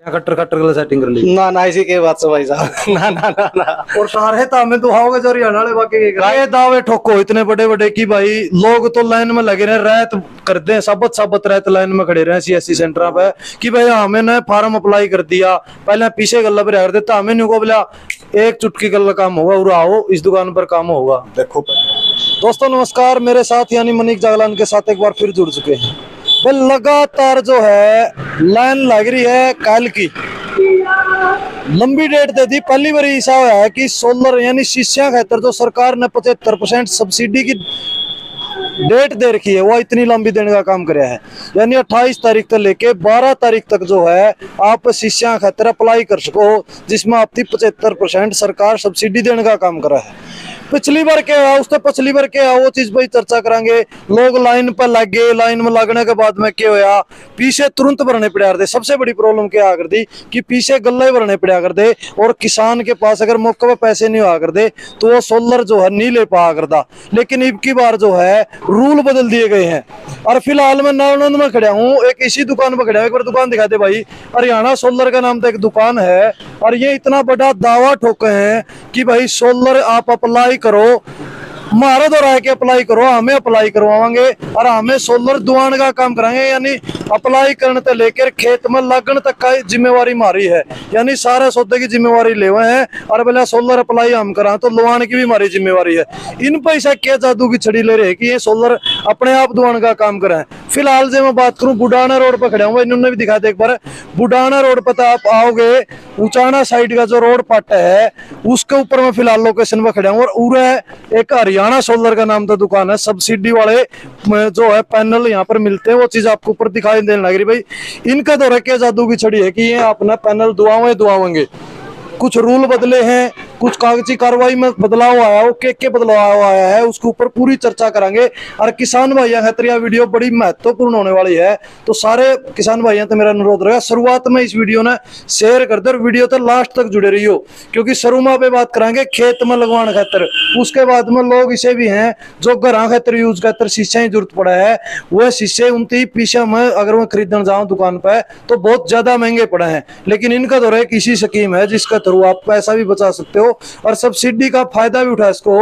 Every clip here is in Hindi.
खट्टर खट्टर के सेटिंग कर ली ना ना इसी के बात से भाई साहब ना ना ना ना और सारे तामे दुहाओगे जो हरियाणा वाले बाकी ये दावे ठोको इतने बड़े बड़े कि भाई लोग तो लाइन में लगे रहे रात करते हैं साबत साबत रात लाइन में खड़े रहे सीएससी सेंटर पे कि भाई हमें ना फार्म अप्लाई कर दिया पहले पीछे गल्ला पर रख देता हमें नहीं को बोला एक चुटकी गल्ला काम होगा और आओ इस दुकान पर काम होगा। देखो दोस्तों नमस्कार, मेरे साथ यानी मनीष जागलान के साथ एक बार फिर जुड़ चुके हैं। भाई लगातार जो है लाइन लग रही है कल की लंबी डेट दे दी। पहली बार ऐसा हुआ है कि सोलर यानी शीशियां खातर जो सरकार ने 75% सब्सिडी की डेट दे रखी है वो इतनी लंबी देने का काम कराया है। यानी 28 तारीख तक लेके 12 तारीख तक जो है आप शीशियां खातर अप्लाई कर सको, जिसमें आपकी 75% सरकार सब्सिडी देने का काम करा है। पिछली बार क्या हुआ उससे पिछली बार क्या हुआ वो चीज पर चर्चा करेंगे। लोग लाइन पर लग गए, लाइन में लगने के बाद में क्या हुआ पीछे तुरंत भरने पड़ा कर दे। सबसे बड़ी प्रॉब्लम क्या आ कर दी कि पीछे गल्ले भरने पड़ा कर दे और किसान के पास अगर मौके पे पैसे नहीं हुआ कर दे तो वो सोलर जो है नहीं ले पा करता। लेकिन अब की बार जो है रूल बदल दिए गए हैं और फिलहाल मैं नालंद में खड़ा हूँ, एक इसी दुकान पर खड़ा हूँ। एक बार दुकान दिखा दे भाई, हरियाणा सोलर का नाम तो एक दुकान है और ये इतना बड़ा दावा ठोके हैं कि भाई सोलर आप अप्लाई करो, महारत और आके अप्लाई करो, हमें अप्लाई करवाएंगे और हमें सोलर दुआन का काम कराएंगे। यानी अप्लाई करने से लेकर खेत में लगन तक का जिम्मेवारी हमारी है, यानी सारे सौदे की जिम्मेवारी ले हुए हैं और बोला सोलर अप्लाई हम करा तो लुआन की भी हमारी जिम्मेवारी है। इन पैसा क्या जादू की छड़ी ले रहे कि ये सोलर अपने आप दुआन का काम कराएं। फिलहाल से मैं बात करूं बुडाना रोड पर खड़ा हूँ, इन्होंने भी दिखा दे एक बार। बुडाना रोड पर आप आओगे, उचाना साइड का जो रोड पट्टा है उसके ऊपर मैं फिलहाल लोकेशन पर खड़ा हूँ और उरे एक हरियाणा सोलर का नाम तो दुकान है। सब्सिडी वाले जो है पैनल यहाँ पर मिलते हैं, वो चीज आपको ऊपर दिखाई देने लग रही। भाई इनका तो क्या जादू की छड़ी है कि ये अपना पैनल दुआवेंगे। कुछ रूल बदले हैं, कुछ कागजी कार्रवाई में बदलाव आया हो, के बदलाव आया है उसके ऊपर पूरी चर्चा करेंगे। और किसान भाइयों खातिर यह वीडियो बड़ी महत्वपूर्ण होने वाली है, तो सारे किसान भाइयों तो मेरा अनुरोध रहेगा शुरुआत में इस वीडियो ने शेयर कर दे और वीडियो तो लास्ट तक जुड़े रही हो, क्योंकि शुरुआत पे बात करेंगे खेत में लगवाने खातिर। उसके बाद में लोग इसे भी हैं जो घर खातिर यूज खातिर शीशे की जरूरत पड़ा है, वह शीशे उनकी पीछे में अगर मैं खरीदने जाऊँ दुकान पर तो बहुत ज्यादा महंगे पड़े हैं। लेकिन इनका तो एक इसी स्कीम है जिसका थ्रू आप पैसा भी बचा सकते हो और सब्सिडी का फायदा भी उठा सको।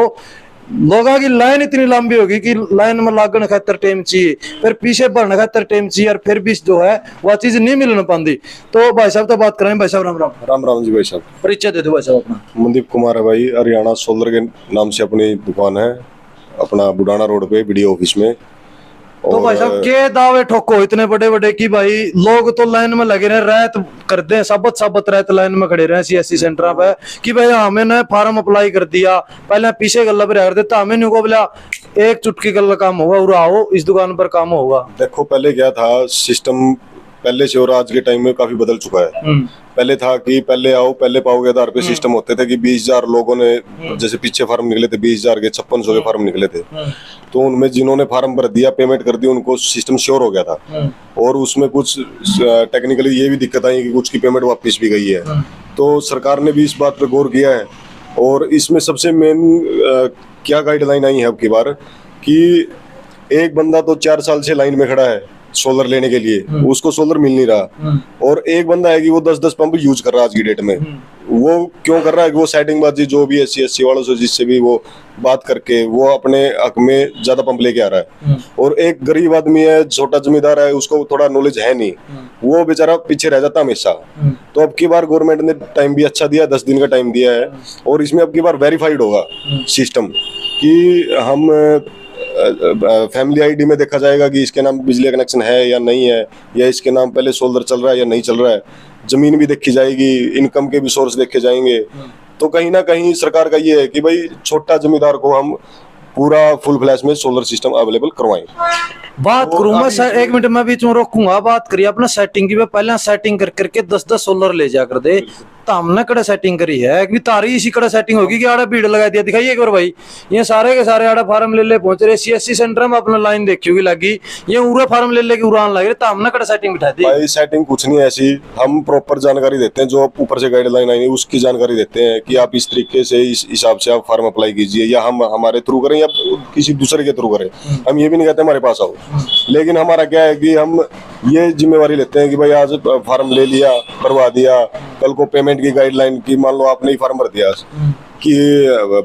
लोगों की लाइन इतनी लंबी होगी कि लाइन में लागण खातर टाइम चाहिए, फिर पीछे भरने खातर टाइम चाहिए और फिर भी जो है वह चीज नहीं मिलने पाती। तो भाई साहब तो बात करें। भाई साहब राम राम। राम राम जी भाई साहब। परिचय दे दो भाई साहब अपना। मनदीप कुमार है भाई, हरियाणा सोलर के नाम से अपनी दुकान है, अपना बुडाना रोड पे बीडीओ ऑफिस में। तो भाई साहब के दावे ठोको इतने बड़े बड़े कि भाई लोग तो लाइन में लगे रहे रात करते हैं साबत साबत रात लाइन में खड़े रहे सीएससी सेंटर पे कि भाई हमें ना फार्म अप्लाई कर दिया पहले पीछे गल्ला पर रख देता हमें नहीं को बोला एक चुटकी गल्ला काम होगा और आओ इस दुकान पर काम होगा। देखो पहले क्या था सिस्टम, पहले से और आज के टाइम में काफी बदल चुका है। पहले था कि पहले आओ पहले पाओगे आधार पे सिस्टम होते थे कि 20,000 लोगों ने जैसे पीछे फार्म निकले थे 20,000 के 5600 के फार्म निकले थे, तो उनमें जिन्होंने फार्म भर दिया पेमेंट कर दी उनको सिस्टम श्योर हो गया था। और उसमें कुछ टेक्निकली ये भी दिक्कत आई कि कुछ की पेमेंट वापस भी गई है। तो सरकार ने भी इस बात पे गौर किया है और इसमें सबसे मेन क्या गाइडलाइन आई है अब की बार कि एक बंदा तो 4 साल से लाइन में खड़ा है सोलर लेने के लिए, उसको सोलर मिल नहीं रहा, और एक बंदा है कि वो 10-10 पंप यूज कर रहा है आज की डेट में। वो क्यों कर रहा है कि वो सेटिंगबाजी जो भी SC वालों से जिससे भी वो बात करके वो अपने हक में ज्यादा पंप लेके आ रहा है। और एक गरीब आदमी है, छोटा जमींदार है, उसको थोड़ा नॉलेज है नहीं, वो बेचारा पीछे रह जाता हमेशा। तो अब की बार गवर्नमेंट ने टाइम भी अच्छा दिया, 10 दिन का टाइम दिया है और इसमें अब की बार वेरीफाइड होगा सिस्टम कि हम फैमिली आईडी में देखा जाएगा कि इसके नाम बिजली कनेक्शन है या नहीं है, या इसके नाम पहले सोलर चल रहा है या नहीं चल रहा है। जमीन भी देखी जाएगी, इनकम के भी सोर्स देखे जाएंगे। तो कहीं ना कहीं सरकार का ये है कि भाई छोटा जमींदार को हम पूरा फुल फ्लैश में सोलर सिस्टम अवेलेबल करवाएं। बात करूं मैं सर, एक मिनट में बीच में रोकूंगा। बात करिए अपना सेटिंग की, पहले सेटिंग कर करके 10-10 सोलर ले जा कर दे तो हमने कड़े सेटिंग करी है कि तारी इसी कड़े सेटिंग होगी कि आड़ा भीड़ लगा दिया। दिखाइए एक बार भाई, ये सारे के सारे आड़ा फार्म ले पहुंच रहे। CSC सेंटर में अपना लाइन देखी होगी लगी, ये उरा फार्म ले के उड़ान लग रहे, तो हमने कड़े सेटिंग बिठा दी। भाई सेटिंग कुछ नहीं है ऐसी, हम प्रॉपर जानकारी देते हैं, जो ऊपर से गाइडलाइन आई है उसकी जानकारी देते हैं कि आप इस तरीके से इस हिसाब से आप फार्म अप्लाई कीजिए, या हम हमारे थ्रू करें या किसी दूसरे के थ्रू करें। हम ये भी नहीं कहते हमारे पास आओ, लेकिन हमारा क्या है कि हम ये जिम्मेवारी लेते हैं कि भाई आज फार्म ले लिया, भरवा दिया, कल को पेमेंट की गाइडलाइन की मान लो आपने ही फार्म भर दिया कि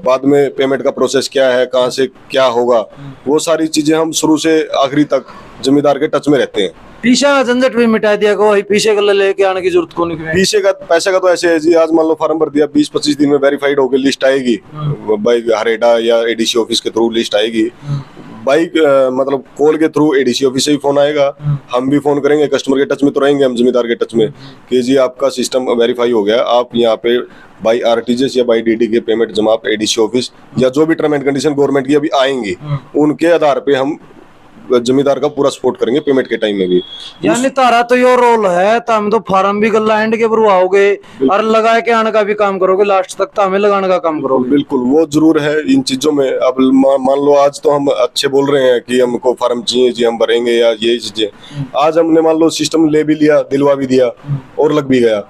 बाद में पेमेंट का प्रोसेस क्या है, कहाँ से क्या होगा, वो सारी चीजें हम शुरू से आखिरी तक जमींदार के टच में रहते हैं। पीछे का झंझट भी मिटा दिया को, पीछे का लेके आने की जरूरत कौन है। पीछे का पैसे का तो ऐसे है जी, आज मान लो फार्म भर दिया, 20-25 दिन में वेरीफाइड होकर लिस्ट आएगी भाई, हरेडा या एडीसी ऑफिस के थ्रू लिस्ट आएगी। बाइक मतलब कॉल के थ्रू एडीसी ऑफिस से ही फोन आएगा, हम भी फोन करेंगे, कस्टमर के टच में तो रहेंगे हम, जमींदार के टच में कि जी आपका सिस्टम वेरीफाई हो गया, आप यहाँ पे बाई आरटीजीएस या बाई डीडी के पेमेंट जमा आप एडीसी ऑफिस या जो भी टर्म एंड कंडीशन गवर्नमेंट की अभी आएंगी उनके आधार पे हम जमींदार का पूरा सपोर्ट करेंगे पेमेंट के टाइम में भी। यानी तारा तो यो रोल है, तो हम तो फार्म भी गल्ला एंड के भरवाओगे और लगा के आने का भी काम करोगे, लास्ट तक तो हमें लगाने का काम करोगे। बिल्कुल वो जरूर है इन चीजों में। अब मान लो आज तो हम अच्छे बोल रहे हैं कि हमको फार्म चाहिए जी, हम भरेंगे या ये चीजें, आज हमने मान लो सिस्टम ले भी लिया, दिलवा भी दिया और लग भी गया,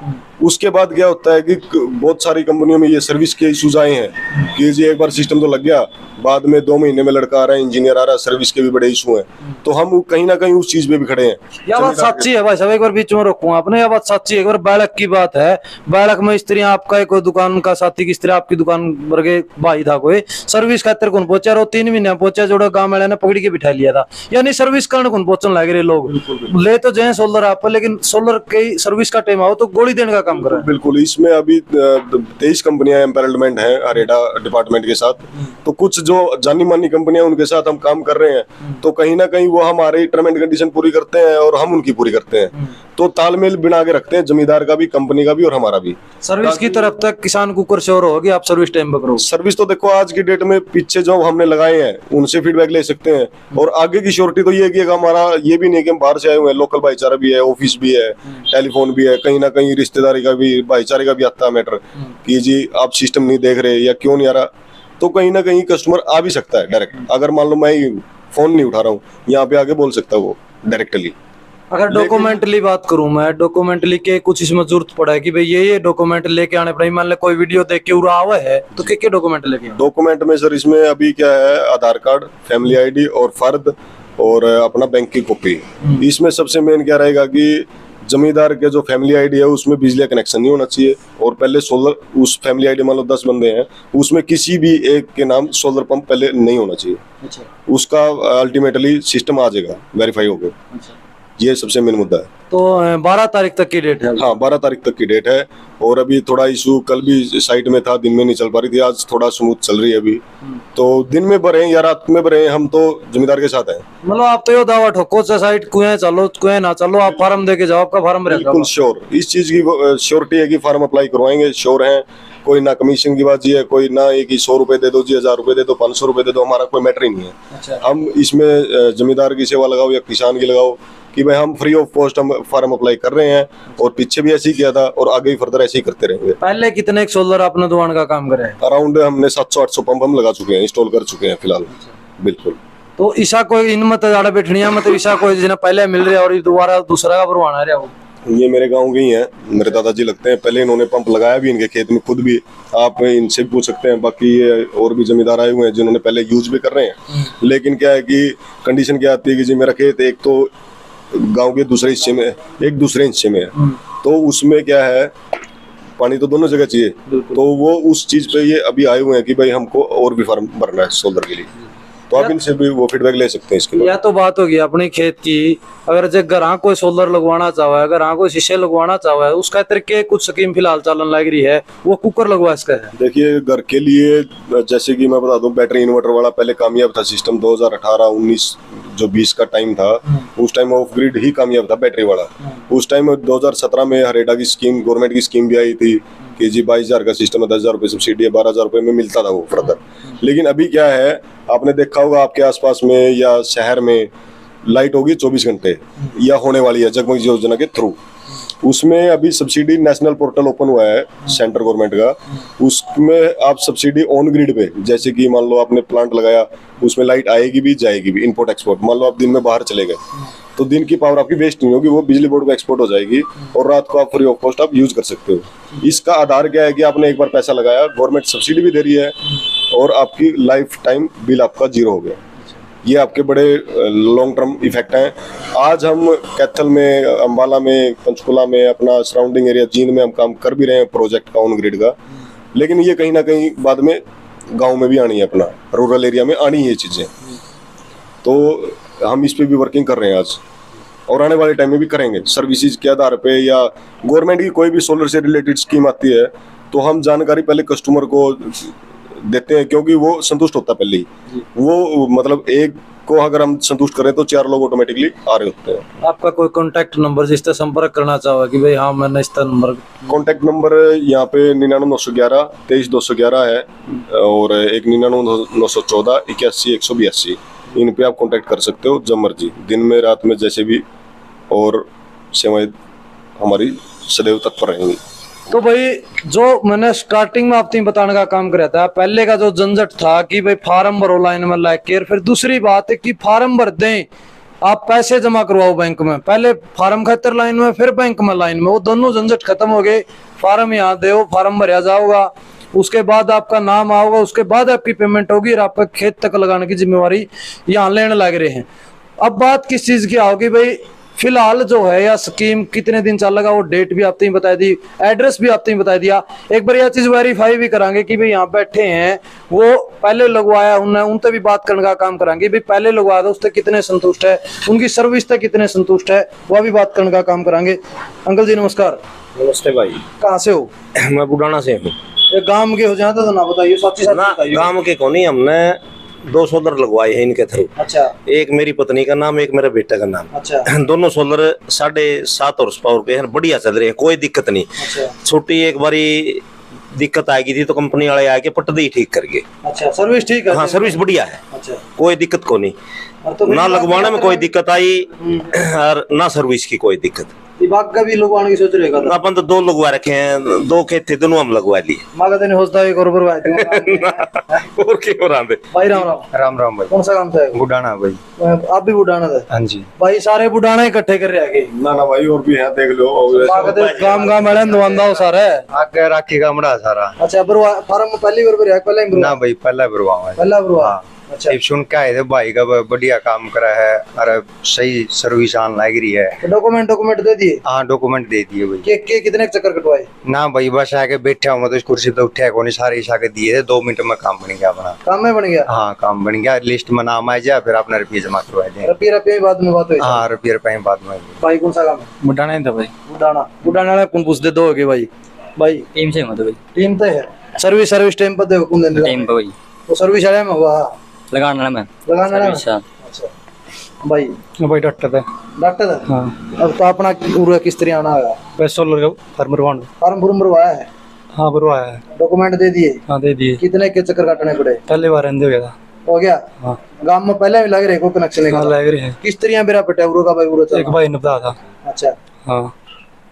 उसके बाद क्या होता है कि बहुत सारी कंपनियों में ये सर्विस के इश्यूज आए हैं कि जी एक बार सिस्टम तो लग गया, बाद में 2 महीने में लड़का आ रहा है, इंजीनियर आ रहा है, सर्विस के भी बड़े इशू हैं, तो हम कहीं ना कहीं उस चीज पे भी खड़े हैं। यह बात सच्ची है भाई साहब, एक बार बीच में रोकूंगा आपने, यह बात सच्ची है। एक बार बालक की बात है, बालक में स्त्री आपका एक दुकान का साथी की स्त्री आपकी दुकान भर के भाई था, कोई सर्विस खातर कौन पहुंचा, और 3 महीने पहुंचा, जोड़ा गाँव वाले ने पकड़ के बिठा लिया था। यानी सर्विस कारण कौन पहुंचने लग रहे लोग, ले तो जाए सोलर आप, लेकिन सोलर के सर्विस का टाइम आओ तो गोली देने का काम कर रहे हैं। बिल्कुल, इसमें अभी 23 कंपनियां एम्पैनलमेंट है हरेडा डिपार्टमेंट के साथ, तो कुछ जो जानी मानी कंपनियां उनके साथ हम काम कर रहे हैं, तो कहीं ना कहीं वो हमारे टर्म एंड कंडीशन पूरी करते हैं और हम उनकी पूरी करते हैं, तो तालमेल बना के रखते हैं, जमींदार का भी, कंपनी का भी और हमारा भी। सर्विस की तरफ तक किसान कुकर श्योर होगी आप सर्विस टाइम पर करो। सर्विस तो देखो आज की डेट में पीछे जो हमने लगाए हैं उनसे फीडबैक ले सकते हैं, और आगे की श्योरिटी तो ये है कि हमारा ये भी नहीं कि हम बाहर से आए हुए हैं, लोकल भाईचारा भी है, ऑफिस भी है, टेलीफोन भी है, कहीं ना कहीं रिश्तेदारी का भी, भाईचारे का भी आता है मैटर कि जी आप सिस्टम नहीं देख रहे या क्यों नहीं आ रहा, तो कहीं ना कहीं कस्टमर आ भी सकता है डायरेक्ट। अगर मान लो मैं फोन नहीं उठा रहा हूँ, यहाँ पे आके बोल सकता है वो डायरेक्टली। अगर डॉक्यूमेंटली बात करूं मैं, डॉक्यूमेंटली के कुछ इसमें जरूरत पड़ा है कि भाई ये डॉक्यूमेंट लेके आने पड़े, मान ले कोई वीडियो देख के उड़ा हुआ है तो क्या डॉक्यूमेंट लेके? डॉक्यूमेंट में सर इसमें अभी क्या है, आधार कार्ड, फैमिली आईडी और फर्द और अपना बैंक की कॉपी। इसमें सबसे मेन क्या रहेगा कि जमींदार के जो फैमिली आईडी है उसमें बिजली का कनेक्शन नहीं होना चाहिए, और पहले सोलर, उस फैमिली आईडी मान लो 10 बंदे हैं, उसमें किसी भी एक के नाम सोलर पंप पहले नहीं होना चाहिए। अच्छा। उसका अल्टीमेटली सिस्टम आ जाएगा वेरीफाई होकर। अच्छा। ये सबसे मेन मुद्दा है। तो 12 तारीख तक की डेट है? हाँ 12 तारीख तक की डेट है, और अभी थोड़ा इशू कल भी साइट में था, दिन में नहीं चल पा रही थी, आज थोड़ा स्मूथ चल रही है अभी, तो दिन में भरे या रात में भरे, हम तो जमींदार के साथ हैं। मतलब आप तो ये दावा ठोको साइट कुएं चलो कुएं ना चलो, आप फार्म देके जाओ, आपका फार्म रहेगा। बिल्कुल श्योर, इस चीज की श्योरिटी है कि फार्म अप्लाई करवाएंगे, श्योर है, कोई ना कमीशन की बात है, कोई ना ये कि 100 रुपए दे दो जी, 1000 रुपए दे दो, 500 रुपए दे दो, हमारा कोई मैटर ही नहीं है। अच्छा। हम इसमें जमींदार की सेवा लगाओ या किसान की लगाओ कि भाई हम फ्री ऑफ कॉस्ट हम फार्म अप्लाई कर रहे हैं, और पीछे भी ऐसे ही किया था और आगे भी फर्दर ऐसे ही करते रहेंगे। पहले कितने सोलर आपने दुकान का काम करे? अराउंड हमने 700-800 पंप हम लगा चुके हैं, इंस्टॉल कर चुके हैं फिलहाल। बिल्कुल। तो ईशा कोई इन मत ज्यादा बैठनिया मतलब ईशा कोई जिन्हें पहले मिल रहा है और दोबारा दूसरा का भरवाना रहा हो? ये मेरे गांव के ही हैं, मेरे दादाजी लगते हैं, पहले इन्होंने पंप लगाया भी इनके खेत में खुद भी, आप इनसे भी पूछ सकते हैं। बाकी ये और भी जमींदार आए हुए हैं जिन्होंने पहले यूज भी कर रहे हैं, लेकिन क्या है कि कंडीशन क्या आती है कि जी मेरा खेत एक तो गांव के दूसरे हिस्से में, एक दूसरे हिस्से में है, तो उसमें क्या है पानी तो दोनों जगह चाहिए, तो वो उस चीज पे ये अभी आए हुए हैं कि भाई हमको और भी फार्म भरना है सोलर के लिए, तो आप इनसे भी वो फीडबैक ले सकते हैं इसके लिए। यह तो बात होगी अपने खेत की। अगर घर हाँ कोई सोलर लगवाना चाहे, अगर हाँ कोई शीशे लगवाना चाहे, उसका तरीके कुछ स्कीम फिलहाल चलन लग रही है, वो कुकर लगवा इसका है। देखिए घर के लिए जैसे कि मैं बता दूं, बैटरी इन्वर्टर वाला पहले कामयाब था सिस्टम, 2018-19 जो 20 का टाइम था, उस टाइम ऑफ ग्रिड ही कामयाब था बैटरी वाला। उस टाइम 2017 में हरेडा की स्कीम, गवर्नमेंट की स्कीम भी आई थी कि जी 22,000 का सिस्टम है, 10,000 रुपये सब्सिडी है, 12,000 रुपये में मिलता था वो फर्दर। लेकिन अभी क्या है, आपने देखा होगा आपके आसपास में या शहर में लाइट होगी 24 घंटे या होने वाली है जगमग योजना के थ्रू, उसमें अभी सब्सिडी नेशनल पोर्टल ओपन हुआ है सेंट्रल गवर्नमेंट का, उसमें आप सब्सिडी ऑन ग्रिड पे, जैसे कि मान लो आपने प्लांट लगाया, उसमें लाइट आएगी भी जाएगी भी, इंपोर्ट एक्सपोर्ट। मान लो आप दिन में बाहर चले गए तो दिन की पावर आपकी वेस्ट नहीं होगी, वो बिजली बोर्ड को एक्सपोर्ट हो जाएगी और रात को आप फ्री ऑफ कॉस्ट आप यूज कर सकते हो। इसका आधार क्या है कि आपने एक बार पैसा लगाया, गवर्नमेंट सब्सिडी भी दे रही है और आपकी लाइफ टाइम बिल आपका जीरो हो गया। ये आपके बड़े लॉन्ग टर्म इफेक्ट हैं। आज हम कैथल में, अम्बाला में, पंचकुला में, अपना सराउंडिंग एरिया जींद में हम काम कर भी रहे हैं प्रोजेक्ट का ऑन ग्रिड का, लेकिन ये कहीं ना कहीं बाद में गांव में भी आनी है, अपना रूरल एरिया में आनी है ये चीज़ें। तो हम इस पे भी वर्किंग कर रहे हैं आज और आने वाले टाइम में भी करेंगे। सर्विसेज के आधार पे या गवर्नमेंट की कोई भी सोलर से रिलेटेड स्कीम आती है तो हम जानकारी पहले कस्टमर को देते हैं, क्योंकि वो संतुष्ट होता है पहले ही। वो मतलब एक को अगर हम संतुष्ट करें तो 4 लोग ऑटोमेटिकली आ रहे होते हैं। आपका कोई कांटेक्ट नंबर जिससे संपर्क करना चाहो कि भाई हाँ मैंने इस नंबर? कांटेक्ट नंबर यहाँ पे 99 911 23 211 है और एक 99 914 81 182, इन पे आप कांटेक्ट कर सकते हो जब मर्जी, दिन में रात में जैसे भी, और सेवाएं हमारी सदैव तत्पर रहेंगी। तो भाई जो मैंने स्टार्टिंग में आपको बताने का काम कराया था, पहले का जो झंझट था कि भाई फार्म भरो लाइन में लाके, फिर दूसरी बात है कि फार्म भर दें, आप पैसे जमा करवाओ बैंक में, पहले फार्म खातर लाइन में फिर बैंक में लाइन में, वो दोनों झंझट खत्म हो गए। फार्म यहाँ दो, फार्म भरा जाओगा, उसके बाद आपका नाम आओगा, उसके बाद आपकी पेमेंट होगी और आपका खेत तक लगाने की जिम्मेवारी यहाँ लेने लग रहे हैं। अब बात किस चीज की आओगी भाई, फिलहाल जो है या स्कीम कितने दिन चलेगा, वो डेट भी आपने बता दी, एड्रेस भी आपने बता दिया। एक बार यह चीज वेरीफाई भी करांगे कि भाई यहाँ बैठे हैं वो पहले लगवाया उन्हें, उनसे भी बात करने का काम करांगे, भाई पहले लगवाया था उससे कितने संतुष्ट है, उनकी सर्विस से कितने संतुष्ट है, वह भी बात करने का काम करांगे। अंकल जी नमस्कार। नमस्ते भाई। कहाँ से हो? मैं बुढ़ाना से हूँ। गांव के हो जाते तो ना बताइए, सच्ची सच बताइए। गांव के कौन ही, हमने 2 सोलर लगवाए हैं इनके थ्रू। अच्छा। एक मेरी पत्नी का नाम, एक मेरे बेटे का नाम। अच्छा। दोनों सोलर 7.5 हॉर्स पावर के हैं, बढ़िया चल रहे हैं, कोई दिक्कत नहीं। अच्छा। छोटी एक बारी दिक्कत आएगी थी तो कंपनी वाले आके पट दी ठीक कर गए। अच्छा, सर्विस ठीक है? हाँ सर्विस बढ़िया है। अच्छा, कोई दिक्कत को नहीं, तो ना लगवाने में कोई दिक्कत आई और ना सर्विस की कोई दिक्कत। विभाग का भी लगवाने की सोच रहे हैं? अपन तो 2 लगवा रखे हैं, 2 खेत थे, दोनों हम लगवा लिए। माँ का दिन होता है, एक और बरवाए थे। और क्या हो रहा है भाई? राम राम। राम राम भाई। कौन सा काम था? बुढ़ाना भाई। आप भी बुढ़ाना थे? हाँ जी भाई, सारे बुढ़ाना इकट्ठे कर रहे आगे? ना भाई और भी हैं, देख लो। माँ का दिन गांव गांव में नवांदा हो सारा है आगे राखी का मड़ा सारा। अच्छा, बरवा फार्म पहली बार भरया? पहले ही ना भाई पहला बरवावा है। पहला बरवा। अच्छा। अब सुन के आए थे भाई का बढ़िया काम करा है, अरे सही सर्विस आन लग रही है। तो डॉक्यूमेंट दे दिए? हाँ डॉक्यूमेंट दे दिए भाई। के कितने चक्कर कटवाए? ना भाई बस आके बैठा हूँ, तो इस कुर्सी पे उठा को नहीं, सारे आके दिए थे, 2 मिनट में काम बन गया अपना। काम में बन गया? हाँ काम बन गया, लिस्ट में नाम आ जाए, फिर अपना रुपये जमा करवा दें। रुपये बाद में बात हुई? हाँ रुपये बाद में। भाई कौन सा काम है? बुढ़ाना ही था भाई। बुढ़ाना कौन पूछते? 2 हो गए भाई। भाई टीम से भाई। टीम तो है। सर्विस टाइम पर देखो कौन देने? टीम पे भाई। तो सर्विस वाले में हुआ लगाना में। अच्छा भाई। डॉक्टर था। डॉक्टर था? हाँ। अब तो अपना पूरा किस तरह आना है? सोलर का फार्म भरवाया है? हाँ भरवाया है। डॉक्यूमेंट दे दिए? हाँ दे दिए। कितने के चक्कर काटने पड़े? पहले बार हो गया था। हो गया? हाँ। गांव में पहले भी लग रहे को कनेक्शन लग रहे हैं? किस तरह बेरा पटे उरो का भाई? उरो एक भाई ने बताया था। अच्छा। हाँ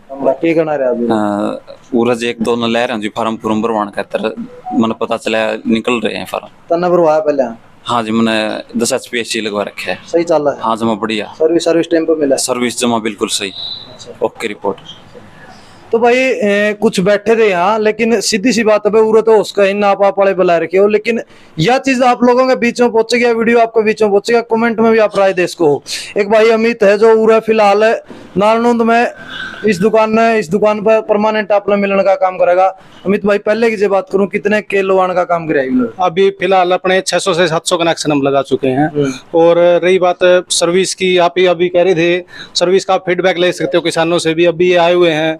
की करना रहा अभी? उरज 1-2 न ले रहे हैं जी, फार्म भरवाने खातर मन पता चला निकल रहे हैं फार्म। तन्ना भरवाया पहले? हाँ जी, मैंने 10 HPSC लगवा रखे है। सही चल रहा है? हाँ जमा बढ़िया। सर्विस टाइम पे मिला? सर्विस जमा बिल्कुल सही। Okay report. तो भाई कुछ बैठे थे यहाँ, लेकिन सीधी सी बात है उरो तो उसका ही ना आप वाले बुला रखे हो, लेकिन यह चीज आप लोगों के बीच में पहुंचेगा, वीडियो आपके बीच में पहुंचेगा, कमेंट में भी आप राय दे इसको। एक भाई अमित है जो उरा फिलहाल नारनौंद में इस दुकान पर परमानेंट आपने मिलने का काम करेगा। अमित भाई पहले की बात करूं, कितने के लगवाने का काम कराएगा? अभी फिलहाल अपने 600 से 700 कनेक्शन हम लगा चुके हैं। और रही बात सर्विस की, आप ही अभी कह रहे थे सर्विस का फीडबैक ले सकते हो किसानों से भी, अभी ये आए हुए हैं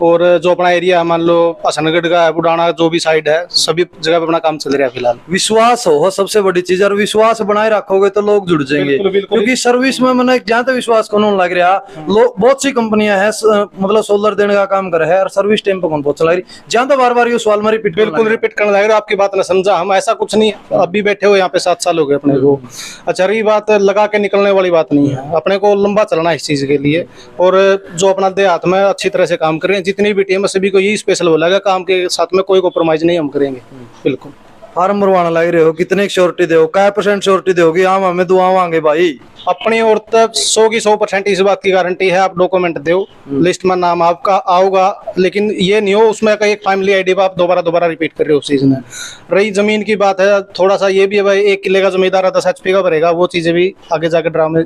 और जो अपना एरिया है, मान लो हसनगढ़ का है, बुडाना जो भी साइड है, सभी जगह पे अपना काम चल रहा है फिलहाल। विश्वास हो सबसे बड़ी चीज, और विश्वास बनाए रखोगे तो लोग जुड़ जाएंगे। बिल्कुल, बिल्कुल। क्योंकि सर्विस में मैंने जहाँ तक विश्वास कौन लग रहा, बहुत सी कंपनियां हैं मतलब सोलर देने का काम कर रहे हैं और सर्विस टाइम पे कौन पहुंच लग रही, जहाँ तो बार बार ये सवाल में रिपीट बिल्कुल रिपीट करने लग रहा है। आपकी बात ना समझा, हम ऐसा कुछ नहीं है, अभी बैठे हो यहाँ पे 7 साल हो गए अपने को। अच्छा, रही बात लगा के निकलने वाली बात नहीं है, अपने को लंबा चलना है इस चीज के लिए। और जो अपना देहात में अच्छी तरह से काम कर रहे हैं, जितनी भी टीम है सभी को यही स्पेशल बोला, काम के साथ में कोई कॉम्प्रोमाइज नहीं हम करेंगे। बिल्कुल। फार्म भरवाना लग रहे हो, कितने की श्योरिटी दो, क्या % श्योरिटी दोगी? हम हमें दुआवांगे भाई। अपनी ओर तक 100 की 100% इस बात की गारंटी है, आप डॉक्यूमेंट दो, लिस्ट में नाम आपका आऊगा, लेकिन ये नहीं हो उसमें का एक फैमिली आईडी आप दोबारा रिपीट कर रहे हो उस चीज में। रही जमीन की बात है, थोड़ा सा ये भी है भाई, 1 किले का जमींदार 10 HP का भरेगा, वो चीजें भी आगे जाकर ड्रामे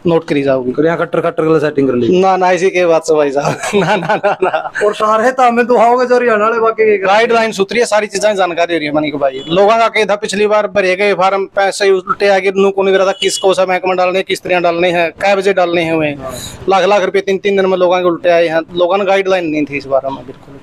नोट करी जाओगी। यहाँ कट्टर के सेटिंग कर ली ना इसी के बात से भाई साहब ना ना ना ना। और सारे तो हमें दुआओगे जो हरियाणा वाले बाकी गाइडलाइन सूत्री है, सारी चीजें जानकारी हो रही है मनिक भाई। लोगों का कही था पिछली बार भरे गए फार्म, पैसे उल्टे आगे नू को नहीं रहा था, किसको सा बैंक में डालने, किस तरह डालने हैं, कै बजे डालने हैं, हुए लाख रुपए 3 दिन में लोगों के उल्टे आए हैं। लोगों ने गाइडलाइन नहीं थी इस बारे में बिल्कुल।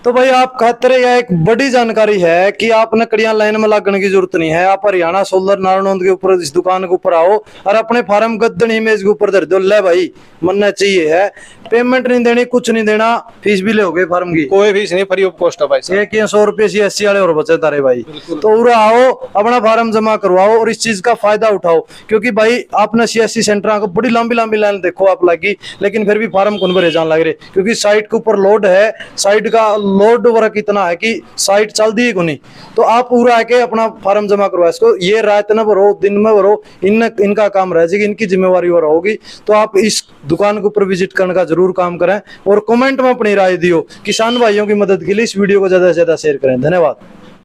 तो भाई आप कहते रहे, यह एक बड़ी जानकारी है कि आप नकड़ियां लाइन में लगने की जरूरत नहीं है। आप हरियाणा सोलर नारायण के ऊपर इस दुकान के ऊपर आओ और अपने फार्म गद्दन इमेज के ऊपर धर दो, ले भाई मनना चाहिए है। पेमेंट नहीं देनी, कुछ नहीं देना, फीस भी लोगे फार्म की, कोई फीस नहीं, फ्री ऑफ कॉस्ट है भाई साहब। एक 100 रुपये CSC वाले और बचे तारे भाई। तो उरा आओ, अपना फार्म जमा करवाओ और इस चीज का फायदा उठाओ। क्योंकि भाई आपने CSC सेंटर को बड़ी लंबी लाइन देखो आप लगी, लेकिन फिर भी फार्म कौन भरे जान लग रहे, क्योंकि साइट के ऊपर लोड है, साइट का लोड वर्क इतना है कि साइट चलती ही नहीं। तो आप पूरा आके अपना फार्म जमा करवाओ। इसको ये रात न भरो, दिन में भरो, इनका काम रह जाएगी, इनकी जिम्मेवारी और होगी। तो आप इस दुकान के ऊपर विजिट करने का जरूर काम करें और कमेंट में अपनी राय दियो। किसान भाइयों की मदद के लिए इस वीडियो को ज्यादा से ज्यादा शेयर करें। धन्यवाद।